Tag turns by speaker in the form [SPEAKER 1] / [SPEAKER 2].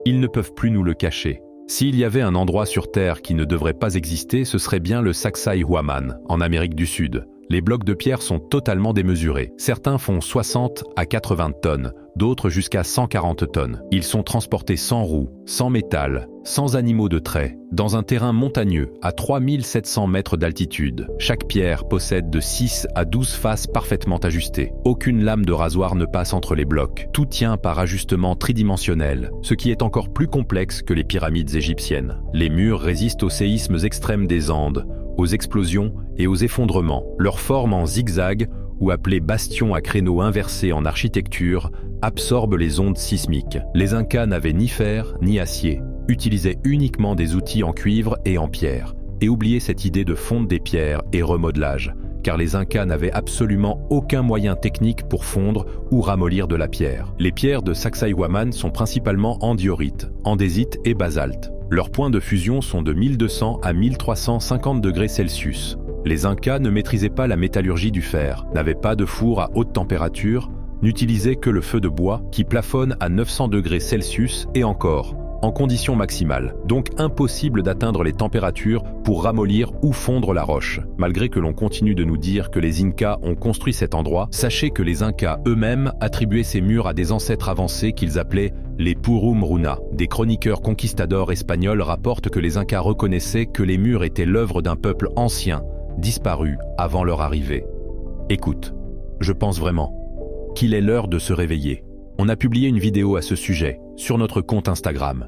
[SPEAKER 1] Ils ne peuvent plus nous le cacher. S'il y avait un endroit sur Terre qui ne devrait pas exister, ce serait bien le Sacsayhuaman, en Amérique du Sud. Les blocs de pierre sont totalement démesurés. Certains font 60 à 80 tonnes, d'autres jusqu'à 140 tonnes. Ils sont transportés sans roues, sans métal, sans animaux de trait, dans un terrain montagneux à 3700 mètres d'altitude. Chaque pierre possède de 6 à 12 faces parfaitement ajustées. Aucune lame de rasoir ne passe entre les blocs. Tout tient par ajustement tridimensionnel, ce qui est encore plus complexe que les pyramides égyptiennes. Les murs résistent aux séismes extrêmes des Andes, aux explosions et aux effondrements. Leur forme en zigzag, ou appelée bastion à créneaux inversés en architecture, absorbe les ondes sismiques. Les Incas n'avaient ni fer ni acier, utilisaient uniquement des outils en cuivre et en pierre, et oubliaient cette idée de fonte des pierres et remodelage, car les Incas n'avaient absolument aucun moyen technique pour fondre ou ramollir de la pierre. Les pierres de Sacsayhuaman sont principalement andiorites, andésite et basalte. Leurs points de fusion sont de 1200 à 1350 degrés Celsius. Les Incas ne maîtrisaient pas la métallurgie du fer, n'avaient pas de four à haute température, n'utilisaient que le feu de bois qui plafonne à 900 degrés Celsius et encore, en conditions maximales, donc impossible d'atteindre les températures pour ramollir ou fondre la roche. Malgré que l'on continue de nous dire que les Incas ont construit cet endroit, sachez que les Incas eux-mêmes attribuaient ces murs à des ancêtres avancés qu'ils appelaient les Purum Runa. Des chroniqueurs conquistadors espagnols rapportent que les Incas reconnaissaient que les murs étaient l'œuvre d'un peuple ancien, disparu avant leur arrivée. Écoute, je pense vraiment qu'il est l'heure de se réveiller. On a publié une vidéo à ce sujet sur notre compte Instagram.